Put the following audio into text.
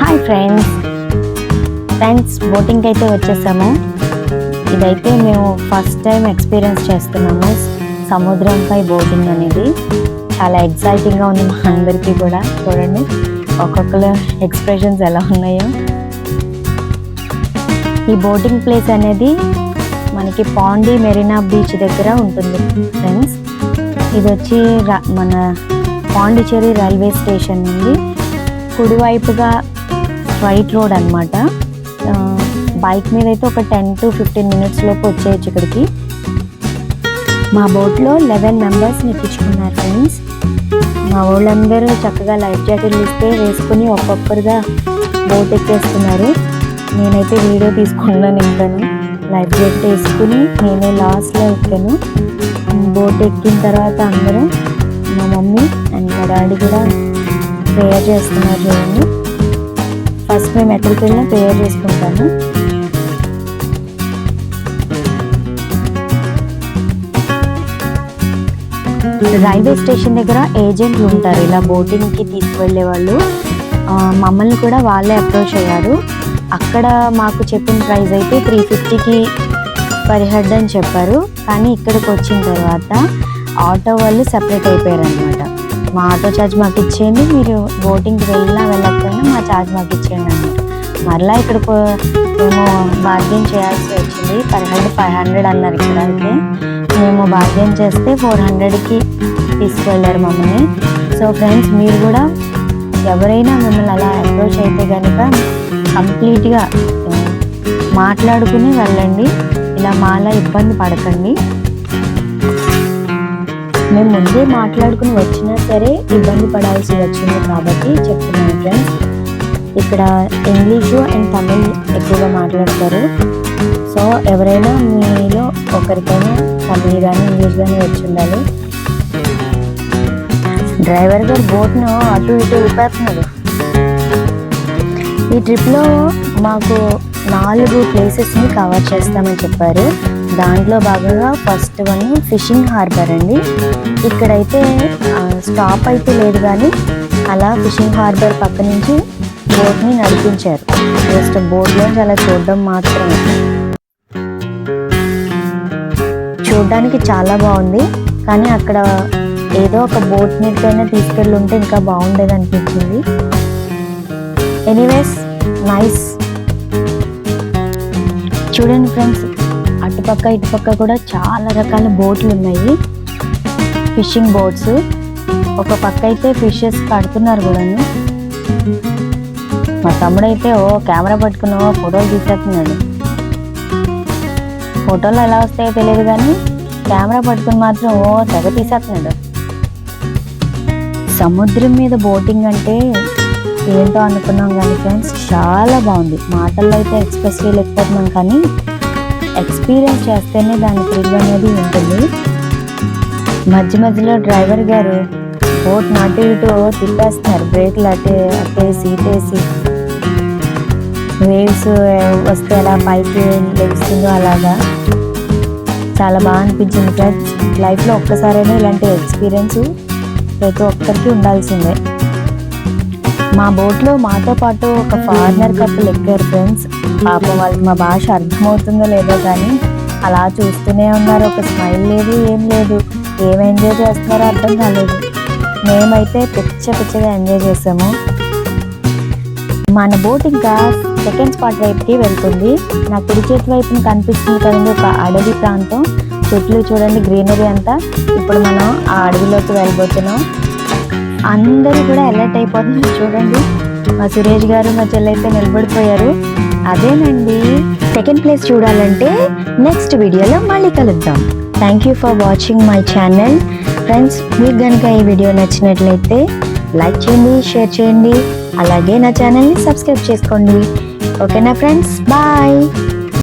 Hi friends బోటింగ్కి అయితే వచ్చేసాము. ఇదైతే మేము ఫస్ట్ టైం ఎక్స్పీరియన్స్ చేస్తున్నాము. సముద్రంపై బోటింగ్ అనేది చాలా ఎక్సైటింగ్గా ఉంది మా అందరికీ కూడా. చూడండి ఒక్కొక్కరు ఎక్స్ప్రెషన్స్ ఎలా ఉన్నాయో. ఈ బోటింగ్ ప్లేస్ అనేది మనకి పాండి మెరీనా బీచ్ దగ్గర ఉంటుంది ఫ్రెండ్స్. ఇది వచ్చి మన పాండిచేరి రైల్వే స్టేషన్ నుండి కుడివైపుగా స్ట్రైట్ రోడ్ అనమాట. బైక్ మీద అయితే ఒక 10 to 15 minutes లోపు వచ్చేయచ్చు ఇక్కడికి. మా బోట్లో 11 members ఎక్కించుకున్నారు ఫ్రెండ్స్. మా వాళ్ళందరూ చక్కగా లైఫ్ జాకెట్లు ఇస్తే వేసుకుని ఒక్కొక్కరుగా బోట్ ఎక్కేస్తున్నారు. నేనైతే వీడియో తీసుకున్నాను. ఇంకాను లైఫ్ జాకెట్ వేసుకుని నేనే లాస్ట్లో ఎక్కాను. బోట్ ఎక్కిన తర్వాత అందరూ మా మమ్మీ అండ్ మా డాడీ కూడా ప్రేయర్ చేస్తున్నారు. చూడండి ఫస్ట్ మేము ఎక్కడికి వెళ్ళినా ప్రేయర్ చేసుకుంటాము. రైల్వే స్టేషన్ దగ్గర ఏజెంట్లు ఉంటారు ఇలా బోటింగ్కి తీసుకువెళ్ళే వాళ్ళు. మమ్మల్ని కూడా వాళ్ళే అప్రోచ్ అయ్యారు. అక్కడ మాకు చెప్పిన ప్రైస్ అయితే 350కి పర్ హెడ్ అని చెప్పారు. కానీ ఇక్కడికి వచ్చిన తర్వాత ఆటో వాళ్ళు సెపరేట్ అయిపోయారు అనమాట. మా ఆటో ఛార్జ్ మాకు ఇచ్చేయండి, మీరు బోటింగ్కి వెళ్ళినా వెళ్ళకపోయినా మా ఛార్జ్ మాకు ఇచ్చేయండి అన్నారు. మరలా ఇక్కడికి మేము బార్గెన్ చేయాల్సి వచ్చింది. పర్ హెడ్ 500 అన్నారు. ఇక్కడ అయితే మేము బార్గెన్ చేస్తే 400కి తీసుకువెళ్ళారు మమ్మల్ని. సో ఫ్రెండ్స్ మీరు కూడా ఎవరైనా మిమ్మల్ని అలా అప్రోచ్ అయితే కనుక కంప్లీట్గా మాట్లాడుకుని వెళ్ళండి. ఇలా మాలా ఇబ్బంది పడకండి. మేము ముందే మాట్లాడుకుని వచ్చినా సరే ఇబ్బంది పడాల్సి వచ్చింది కాబట్టి చెప్తున్నాను ఫ్రెండ్స్. ఇక్కడ ఇంగ్లీషు అండ్ తమిళ్ ఎక్కువగా మాట్లాడతారు. సో ఎవరైనా మీలో ఒకరికైనా తమిళ్ కానీ ఇంగ్లీష్ కానీ వచ్చి ఉండాలి. డ్రైవర్ గారు బోట్ను అటు ఇటు ఊపేస్తున్నారు. ఈ ట్రిప్లో మాకు 4 ప్లేసెస్ని కవర్ చేస్తామని చెప్పారు. దాంట్లో భాగంగా ఫస్ట్ వన్ ఫిషింగ్ హార్బర్ అండి. ఇక్కడైతే స్టాప్ అయితే లేదు కానీ అలా ఫిషింగ్ హార్బర్ పక్క నుంచి బోట్ని నడిపించారు. జస్ట్ బోట్లోంచి అలా చూడడం మాత్రమే. చూడడానికి చాలా బాగుంది. కానీ అక్కడ ఏదో ఒక బోట్ మీదకైనా తీసుకెళ్ళి ఉంటే ఇంకా బాగుండేది అనిపించింది. Anyways nice. చూడండి ఫ్రెండ్స్ అటుపక్క ఇటుపక్క కూడా చాలా రకాల బోట్లు ఉన్నాయి. Fishing boats. ఒక పక్క అయితే ఫిషెస్ కడుతున్నారు కూడా. మా తమ్ముడైతే కెమెరా పట్టుకుని ఫోటోలు తీసేస్తున్నాడు. ఫోటోలు ఎలా వస్తాయో తెలియదు కానీ కెమెరా పట్టుకుని మాత్రం తెగ తీసేస్తున్నాడు. సముద్రం మీద బోటింగ్ అంటే ఏంటో అనుకున్నాం కానీ ఫ్రెండ్స్ చాలా బాగుంది. మాటల్లో అయితే ఎక్స్ప్రెస్ చేయలేకపోతున్నాం కానీ ఎక్స్పీరియన్స్ చేస్తేనే దాని థ్రిల్ అనేది ఉంటుంది. మధ్య మధ్యలో డ్రైవర్ గారు బోట్ అటు ఇటు తిప్పేస్తున్నారు. బ్రేక్లు అట్టేసి ఇటేసి వేవ్స్ వస్తే ఎలా పైకి లెగుస్తుందో అలాగా చాలా బాగా అనిపించింది ఫ్రెండ్స్. లైఫ్లో ఒక్కసారైనా ఇలాంటి ఎక్స్పీరియన్స్ ప్రతి ఒక్కరికి ఉండాల్సిందే. మా బోట్లో మాతో పాటు ఒక ఫారినర్ కప్పులు ఎక్కారు ఫ్రెండ్స్. పాపం వాళ్ళకి మా భాష అర్థమవుతుందో లేదో కానీ అలా చూస్తూనే ఉన్నారు. ఒక స్మైల్ లేదు, ఏం లేదు. ఏం ఎంజాయ్ చేస్తున్నారో అర్థం కాలేదు. మేమైతే పిచ్చగా ఎంజాయ్ చేసాము. మన బోట్ ఇంకా సెకండ్ స్పాట్ వైపుకి వెళ్తుంది. నా కుడి చేతి వైపున కనిపిస్తుంది కదండి ఒక అడవి ప్రాంతం. చెట్లు చూడండి, గ్రీనరీ అంతా. ఇప్పుడు మనం ఆ అడవిలోకి వెళ్ళబోతున్నాం. అందరూ కూడా అలర్ట్ అయిపోతున్నారు. చూడండి మా సురేష్ గారు మా చెల్లైతే నిలబడిపోయారు. అదేనండి సెకండ్ ప్లేస్ చూడాలంటే నెక్స్ట్ వీడియోలో మళ్ళీ కలుద్దాం. Thank you for watching my channel friends. మీకు కనుక ఈ వీడియో నచ్చినట్లయితే లైక్ చేయండి, షేర్ చేయండి, అలాగే నా ఛానల్ని సబ్స్క్రైబ్ చేసుకోండి. ఓకేనా ఫ్రెండ్స్, బాయ్.